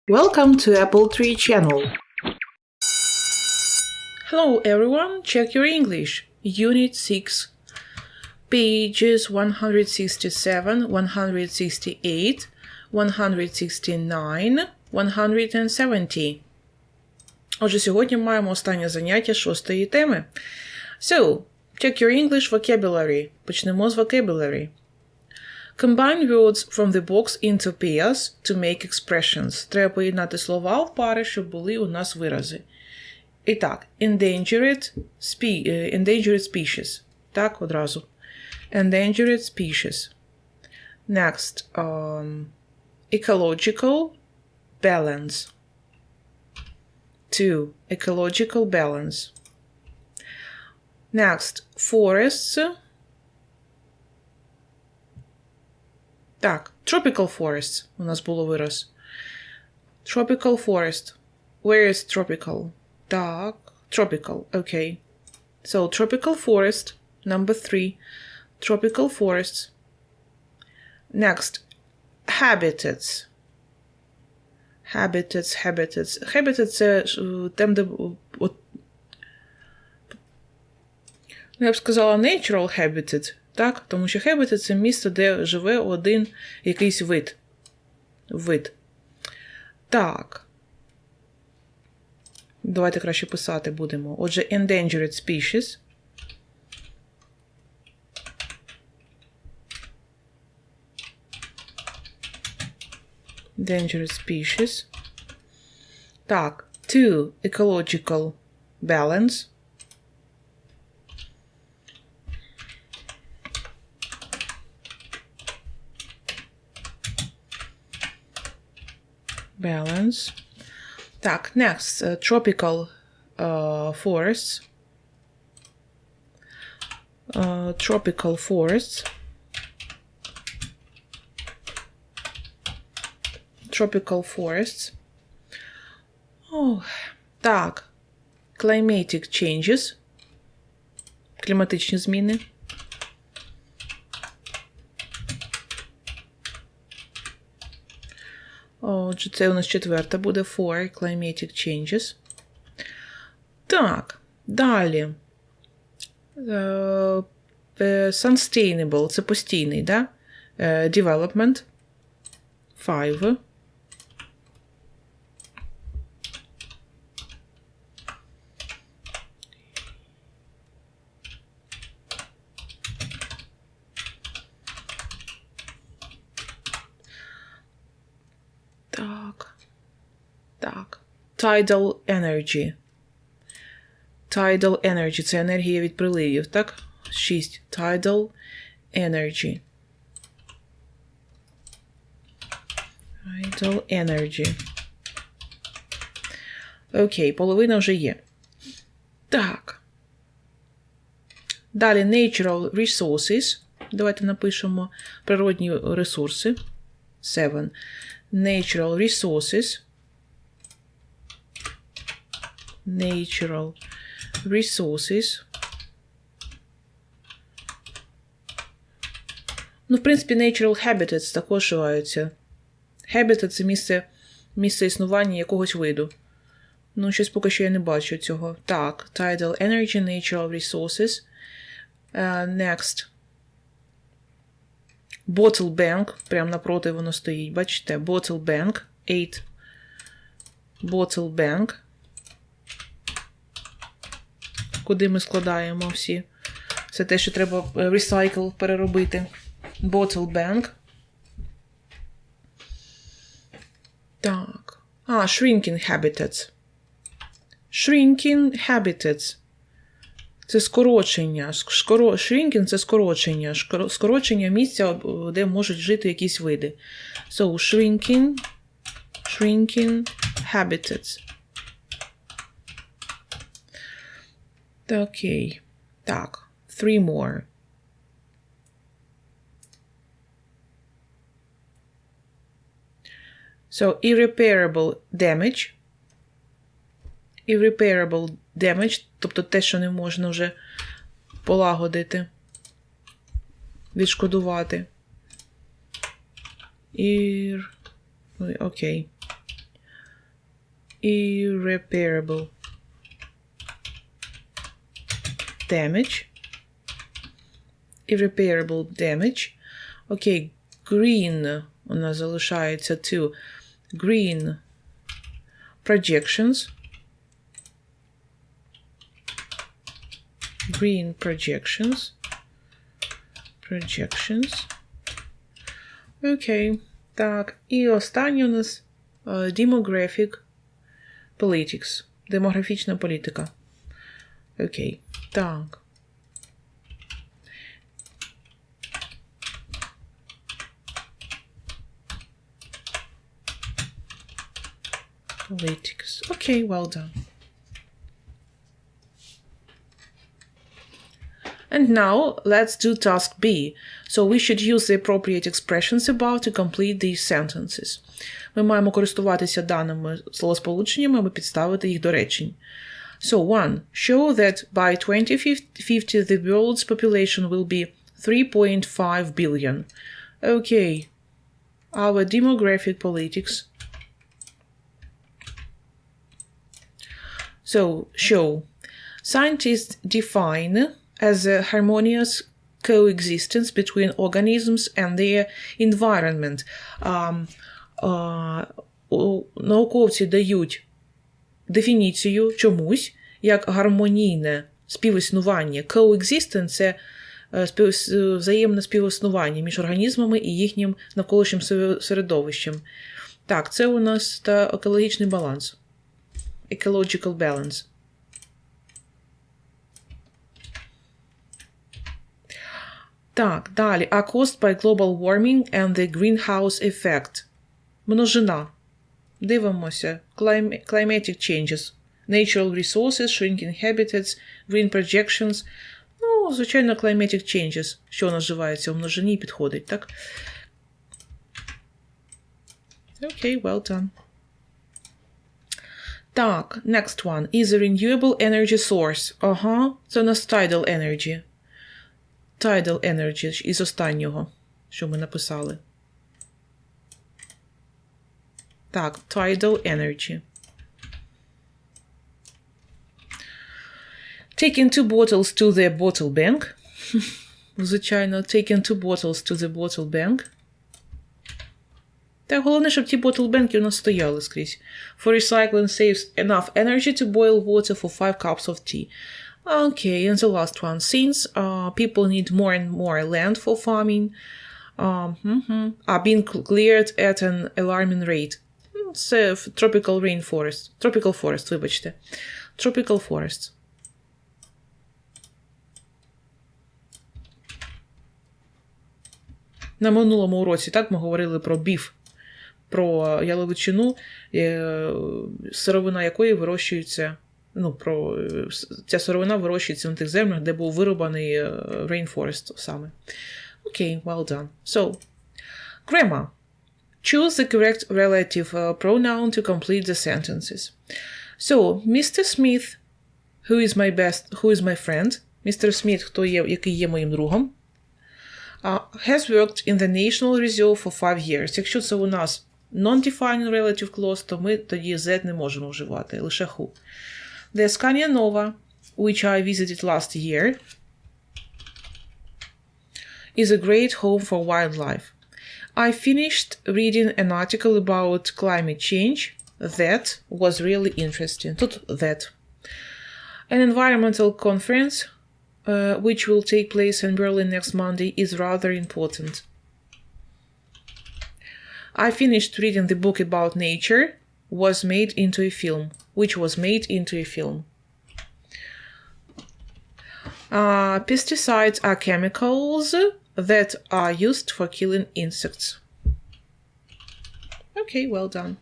Welcome to Apple Tree channel. Hello everyone, check your English. Unit 6, pages 167, 168, 169, 170. Отже, сьогодні маємо останнє заняття 6-ї теми. So, check your English vocabulary. Почнемо з vocabulary. Combine words from the box into pairs to make expressions. Треба поєднати слова в пари, щоб були у нас вирази. І так, endangered species. Так, одразу. Endangered species. Next, ecological balance. 2. Ecological balance. Next, forests. Так, tropical forests у нас було вираз. Tropical forest. Where is tropical? Так, tropical, okay. So, tropical forest, number 3. Tropical forests. Next, habitats. Habitats це там, де... Я б сказала natural habitat, так? Тому що habitat – це місце, де живе один якийсь вид. Так. Давайте краще писати будемо. Отже, endangered species. Endangered species. Так. 2. Ecological balance. Balance. Так, next, tropical forests. Tropical forests. Tropical forests. Oh, так. Climatic changes. Кліматичні зміни. Отже, це у нас четверта буде. 4. Climatic changes. Так, далі. Sustainable. Це постійний, да? Development. 5. Так. Tidal energy. Tidal energy – це енергія від приливів, так? 6. Tidal energy. Tidal energy. Окей, половина вже є. Так. Далі natural resources. Давайте напишемо природні ресурси. 7. Natural resources. Natural resources. Ну, в принципі, natural habitats також вживаються. Habitat – це місце існування якогось виду. Ну, щось поки що я не бачу цього. Так, tidal energy, natural resources. Next. Bottle bank. Прямо напроти воно стоїть. Бачите? Bottle bank. 8. Bottle bank. Куди ми складаємо все те, що треба recycle переробити. Bottle bank. Так. Shrinking habitats. Shrinking habitats. Це скорочення. Shrinking – це скорочення. Скорочення місця, де можуть жити якісь види. So, shrinking habitats. Окей. Так. 3 more. So, irreparable damage. Irreparable damage, тобто те, що не можна вже полагодити, відшкодувати. Окей. Irreparable damage. Irreparable damage. Окей, green у нас залишається to green projections. Green projections. Окей. Так, і останнє у нас demographic politics. Демографічна політика. Окей. Так. Politics. Okay, well done. And now, let's do task B. So we should use the appropriate expressions above to complete these sentences. Ми маємо користуватися даними словосполученнями, аби підставити їх до речень. So, 1. Show that by 2050 the world's population will be 3.5 billion. Okay. Our demographic politics. So, show. Scientists define as a harmonious coexistence between organisms and their environment. Науковці дають дефініцію чомусь як гармонійне співіснування. Coexistence – це взаємне співіснування між організмами і їхнім навколишнім середовищем. Так, це у нас екологічний баланс. Ecological balance. Так, далі. Are caused by global warming and the greenhouse effect. Множина. Дивимося. Climatic changes. Natural resources, shrinking habitats, green projections. Ну, звичайно, climatic changes. Що називається у множині підходить, так? Окей, well done. Так, next one. Is a renewable energy source. Ага, це у нас tidal energy. Tidal energy із останнього, що ми написали. Так, tidal energy. Taking 2 bottles to the bottle bank. Звичайно, taking 2 bottles to the bottle bank. Та головне, щоб ті bottle-банки у нас стояли скрізь. For recycling saves enough energy to boil water for 5 cups of tea. Okay, and the last one. Since people need more and more land for farming, are being cleared at an alarming rate. Це tropical rainforest. Tropical forest, вибачте. Tropical forest. На минулому уроці, так, ми говорили про біф, про яловичину, сировина якої вирощується, ця сировина вирощується на тих землях, де був вирубаний rainforest саме. Окей, well done. So, grammar. Choose the correct relative pronoun to complete the sentences. So, Mr. Smith, who is my friend, Mr. Smith, який є моїм другом, has worked in the National Reserve for 5 years. Якщо це у нас non-defined relative clause, то ми тоді Z не можемо вживати, лише who. The Scania Nova, which I visited last year, is a great home for wildlife. I finished reading an article about climate change that was really interesting. Тут that. An environmental conference which will take place in Berlin next Monday is rather important. I finished reading the book about nature which was made into a film. Pesticides are chemicals that are used for killing insects. Okay, well done.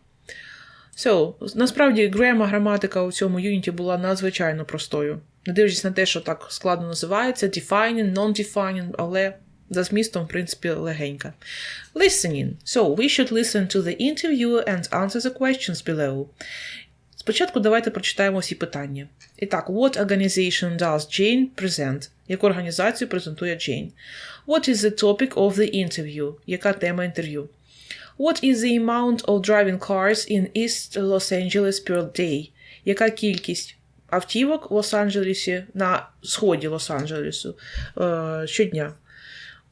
So, насправді, граматика у цьому юніті була надзвичайно простою. Не дивлячись на те, що так складно називається, defining, non-defining, але за змістом, в принципі, легенька. Listening. So, we should listen to the interview and answer the questions below. Спочатку давайте прочитаємо всі питання. І так, what organization does Jane present? Яку організацію презентує Jane? What is the topic of the interview? Яка тема інтерв'ю? What is the amount of driving cars in East Los Angeles per day? Яка кількість автівок в Лос-Анджелесі на сході Лос-Анджелесу щодня?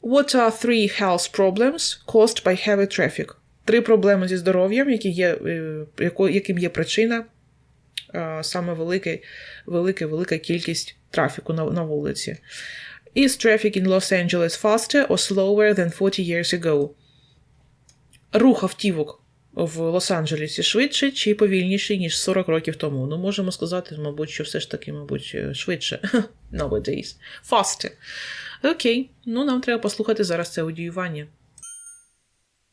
What are 3 health problems caused by heavy traffic? 3 проблеми зі здоров'ям, яким є причина саме велика кількість трафіку на вулиці. Is traffic in Los Angeles faster or slower than 40 years ago? Рух автівок в Лос-Анджелесі швидше чи повільніше, ніж 40 років тому? Ну, можемо сказати, мабуть, що все ж таки, швидше. Nowadays. Faster. Окей. Ну, нам треба послухати зараз це аудіювання.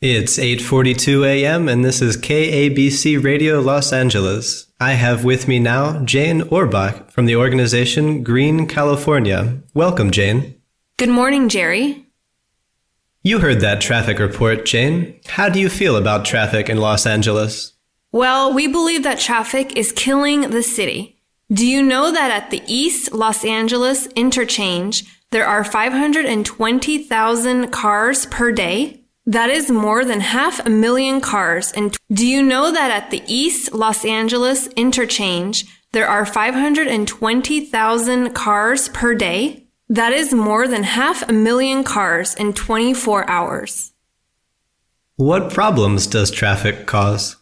It's 8:42 a.m. and this is KABC Radio Los Angeles. I have with me now Jane Orbach from the organization Green, California. Welcome, Jane. Good morning, Jerry. You heard that traffic report, Jane. How do you feel about traffic in Los Angeles? Well, we believe that traffic is killing the city. Do you know that at the East Los Angeles interchange, there are 520,000 cars per day? That is more than 500,000 cars. And do you know that at the East Los Angeles interchange, there are 520,000 cars per day? That is more than 500,000 cars in 24 hours. What problems does traffic cause?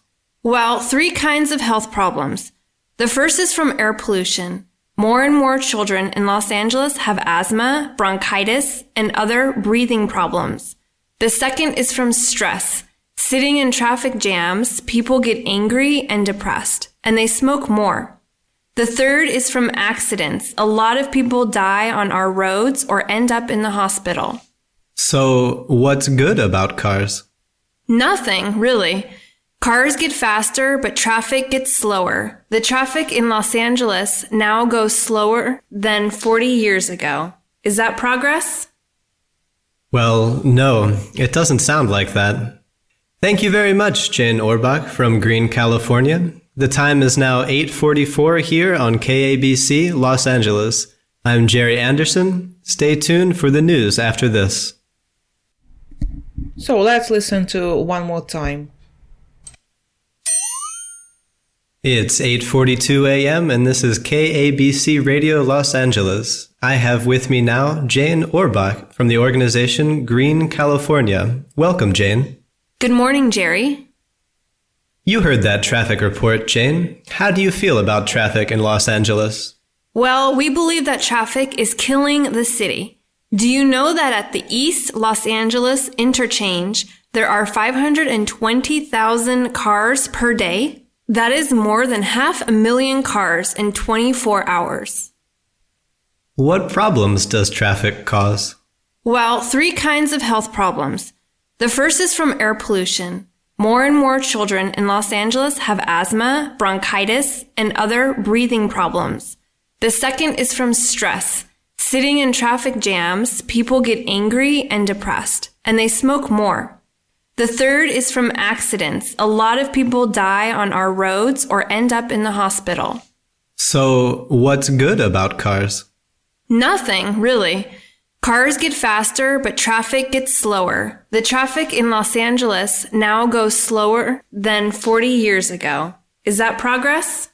Well, 3 kinds of health problems. The first is from air pollution. More and more children in Los Angeles have asthma, bronchitis, and other breathing problems. The second is from stress. Sitting in traffic jams, people get angry and depressed, and they smoke more. The third is from accidents. A lot of people die on our roads or end up in the hospital. So, what's good about cars? Nothing, really. Cars get faster, but traffic gets slower. The traffic in Los Angeles now goes slower than 40 years ago. Is that progress? Well, no, it doesn't sound like that. Thank you very much, Jane Orbach from Green, California. The time is now 8:44 here on KABC, Los Angeles. I'm Jerry Anderson. Stay tuned for the news after this. So let's listen to one more time. It's 8:42 a.m. and this is KABC Radio Los Angeles. I have with me now Jane Orbach from the organization Green, California. Welcome, Jane. Good morning, Jerry. You heard that traffic report, Jane. How do you feel about traffic in Los Angeles? Well, we believe that traffic is killing the city. Do you know that at the East Los Angeles interchange, there are 520,000 cars per day? That is more than 500,000 cars in 24 hours. What problems does traffic cause? Well, 3 kinds of health problems. The first is from air pollution. More and more children in Los Angeles have asthma, bronchitis, and other breathing problems. The second is from stress. Sitting in traffic jams, people get angry and depressed, and they smoke more. The third is from accidents. A lot of people die on our roads or end up in the hospital. So, what's good about cars? Nothing, really. Cars get faster, but traffic gets slower. The traffic in Los Angeles now goes slower than 40 years ago. Is that progress?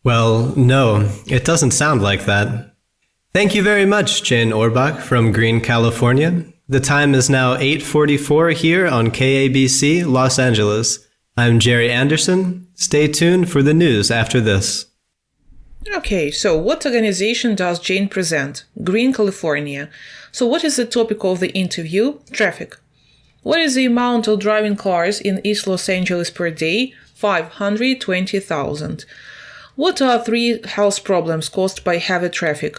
Well, no, it doesn't sound like that. Thank you very much, Jane Orbach from Green, California. The time is now 8:44 here on KABC, Los Angeles. I'm Jerry Anderson. Stay tuned for the news after this. Okay, so what organization does Jane present? Green, California. So what is the topic of the interview? Traffic. What is the amount of driving cars in East Los Angeles per day? 520,000. What are 3 health problems caused by heavy traffic?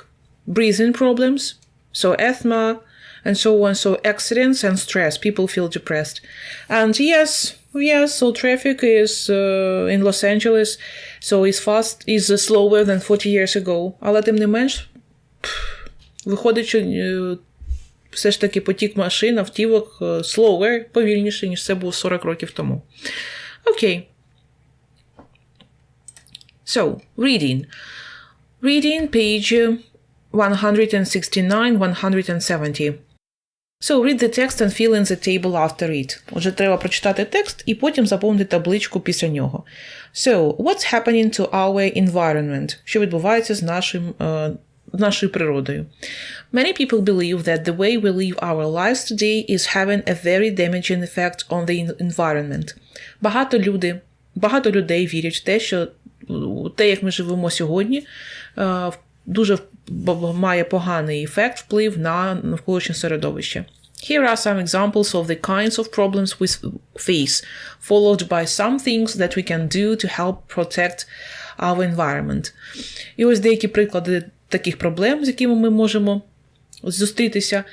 Breathing problems, so asthma, and so on, so accidents and stress. People feel depressed. And yes, so traffic is in Los Angeles, so is slower than 40 years ago. Але тим не менш, виходить, що все ж таки потік машин, автівок slower, повільніше, ніж це було 40 років тому. Окей. So, reading. Reading page 169, 170. So, read the text and fill in the table after it. Отже, треба прочитати текст і потім заповнити табличку після нього. So, what's happening to our environment? Що відбувається з нашою природою? Many people believe that the way we live our lives today is having a very damaging effect on the environment. Багато людей вірять в те, що те, як ми живемо сьогодні, дуже має поганий ефект, вплив на навколишнє середовище. Here are some examples of the kinds of problems we face, followed by some things that we can do to help protect our environment. І ось деякі приклади таких проблем, з якими ми можемо зустрітися.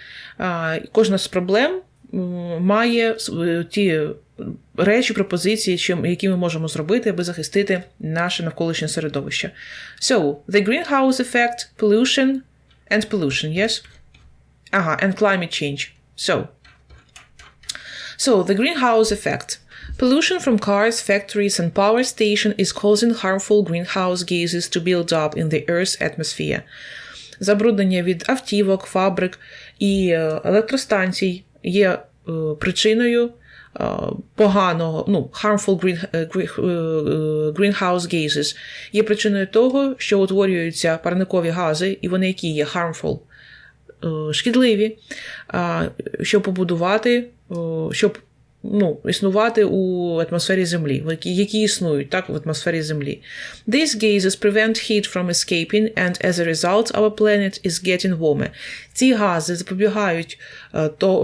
Кожна з проблем має ті речі, пропозиції, які ми можемо зробити, аби захистити наше навколишнє середовище. So, the greenhouse effect, pollution, yes? And climate change. So, the greenhouse effect. Pollution from cars, factories, and power stations is causing harmful greenhouse gases to build up in the Earth's atmosphere. Забруднення від автівок, фабрик і електростанцій є причиною поганого, harmful greenhouse gases, є причиною того, що утворюються парникові гази, і вони які є harmful, шкідливі, щоб існувати у атмосфері Землі, які існують так в атмосфері Землі. These gases prevent heat from escaping, and as a result our planet is getting warmer. Ці гази запобігають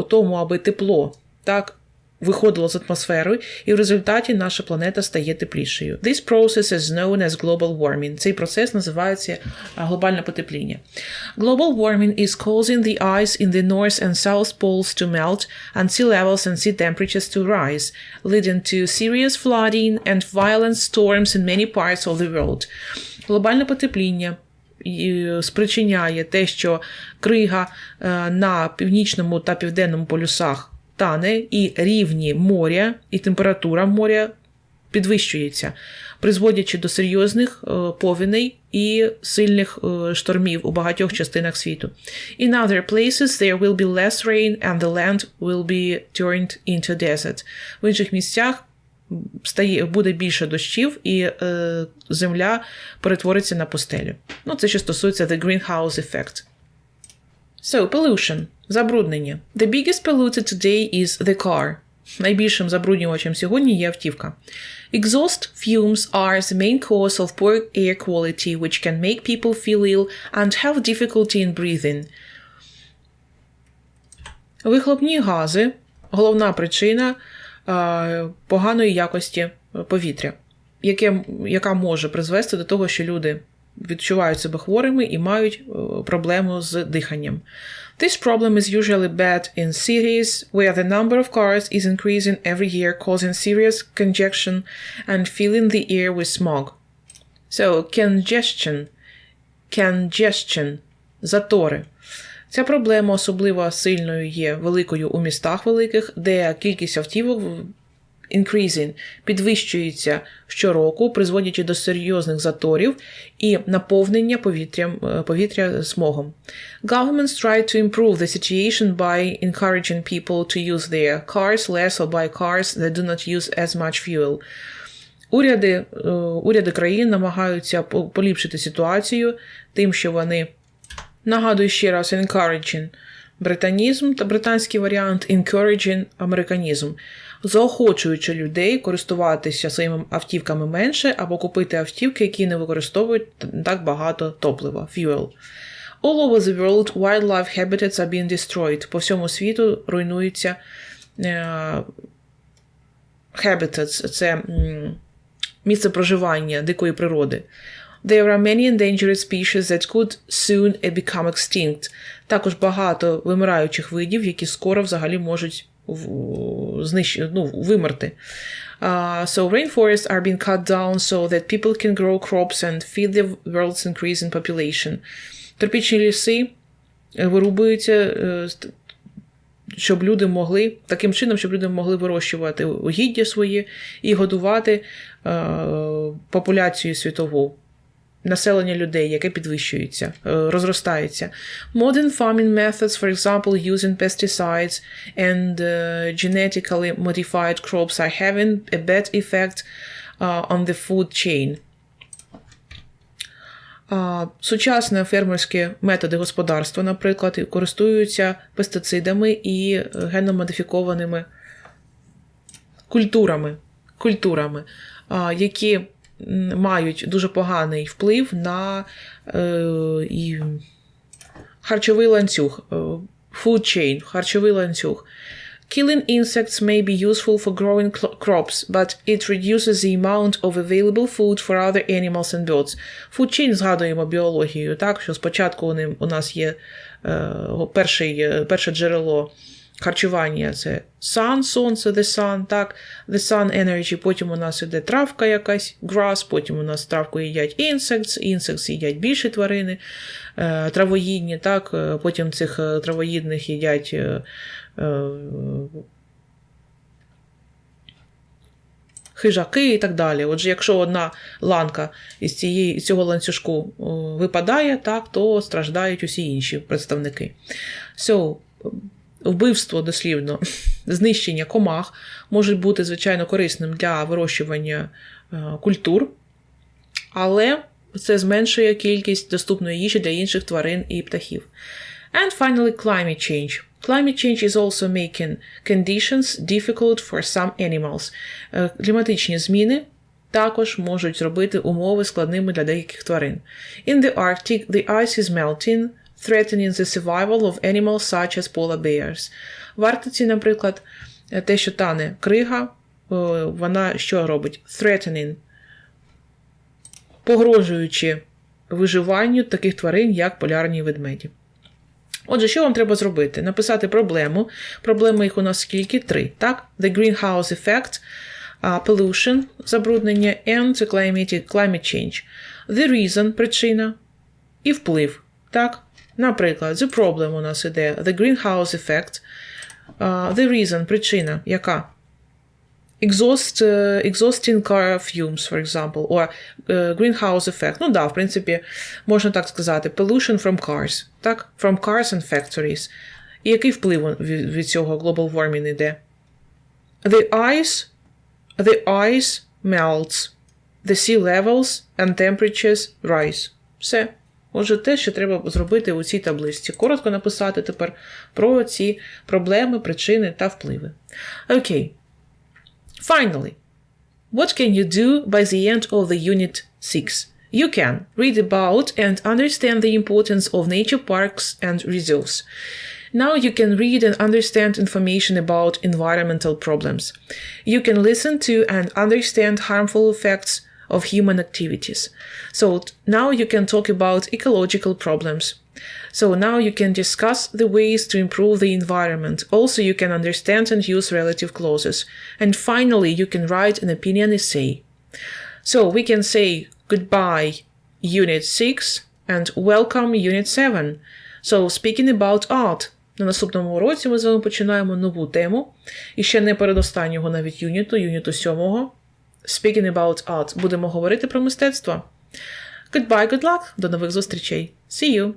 тому, аби тепло так виходило з атмосфери, і в результаті наша планета стає теплішою. This process is known as global warming. Цей процес називається глобальне потепління. Global warming is causing the ice in the north and south poles to melt and sea levels and sea temperatures to rise, leading to serious flooding and violent storms in many parts of the world. Глобальне потепління спричиняє те, що крига на північному та південному полюсах тане, і рівні моря, і температура моря підвищується, призводячи до серйозних повеней і сильних штормів у багатьох частинах світу. In other places there will be less rain and the land will be turned into desert. В інших місцях буде більше дощів і земля перетвориться на пустелю. Це що стосується the greenhouse effect. So, pollution. Забруднення. The biggest polluter today is the car. Найбільшим забруднювачем сьогодні є автівка. Exhaust fumes are the main cause of poor air quality, which can make people feel ill and have difficulty in breathing. Вихлопні гази – головна причина поганої якості повітря, яка може призвести до того, що люди відчувають себе хворими і мають проблему з диханням. This problem is usually bad in cities where the number of cars is increasing every year, causing serious congestion and filling the air with smog. So, congestion, затори. Ця проблема особливо сильною є великою у містах великих, де кількість автівок increasing підвищується щороку, призводячи до серйозних заторів і наповнення повітря смогом. Governments try to improve the situation by encouraging people to use their cars less or buy cars that do not use as much fuel. Уряди країн намагаються поліпшити ситуацію тим, що вони, нагадую ще раз, encouraging британізм та британський варіант, encouraging американізм, заохочуючи людей користуватися своїми автівками менше або купити автівки, які не використовують так багато топлива, fuel. All over the world, wildlife habitats are being destroyed. По всьому світу руйнуються habitats – це місце проживання дикої природи. There are many endangered species that could soon become extinct. Також багато вимираючих видів, які скоро взагалі можуть вимерти. So rainforests are being cut down so that people can grow crops and feed the world's increasing population. Тропічні ліси вирубуються, щоб люди могли, таким чином, щоб люди могли вирощувати угіддя своє і годувати популяцію світову. населення людей, яке підвищується, розростається. Modern farming methods, for example, using pesticides and genetically modified crops are having a bad effect on the food chain. Сучасні фермерські методи господарства, наприклад, користуються пестицидами і генно-модифікованими культурами, які мають дуже поганий вплив на харчовий ланцюг, food chain, харчовий ланцюг. Killing insects may be useful for growing crops, but it reduces the amount of available food for other animals and birds. Food chain згадуємо біологію, так, що спочатку у нас є перше джерело харчування – це сонце, the sun, так, the sun energy, потім у нас іде травка якась, grass, потім у нас травку їдять insects їдять більші тварини, травоїдні, так, потім цих травоїдних їдять хижаки і так далі. Отже, якщо одна ланка із цього ланцюжку випадає, так, то страждають усі інші представники. Вбивство, дослівно, знищення комах може бути, звичайно, корисним для вирощування культур, але це зменшує кількість доступної їжі для інших тварин і птахів. And finally, climate change. Climate change is also making conditions difficult for some animals. Кліматичні зміни також можуть зробити умови складними для деяких тварин. In the Arctic, the ice is melting, threatening the survival of animals such as polar bears. В Арктиці, наприклад, те, що тане крига, вона що робить? Threatening, погрожуючи виживанню таких тварин, як полярні ведмеді. Отже, що вам треба зробити? Написати проблему. Проблеми їх у нас скільки? 3, так? The greenhouse effect, pollution, забруднення, and the climate change. The reason, причина, і вплив, так? Наприклад, the problem у нас іде the greenhouse effect, the reason, причина, яка? Exhausting car fumes, for example, or greenhouse effect. Ну да, в принципі, можна так сказати, pollution from cars, так? From cars and factories. І який вплив від цього global warming іде? The ice melts, the sea levels and temperatures rise. Все. Отже, те, що треба зробити у цій табличці. Коротко написати тепер про ці проблеми, причини та впливи. Окей. Finally, what can you do by the end of the Unit 6? You can read about and understand the importance of nature parks and reserves. Now you can read and understand information about environmental problems. You can listen to and understand harmful effects of human activities. So now you can talk about ecological problems. So now you can discuss the ways to improve the environment. Also, you can understand and use relative clauses. And finally, you can write an opinion essay. So we can say goodbye, Unit 6, and welcome, Unit 7. So speaking about art. На наступному уроці ми з вами починаємо нову тему. І ще не передостаннього навіть юніту 7. Speaking about art. Будемо говорити про мистецтво. Goodbye, good luck. До нових зустрічей. See you.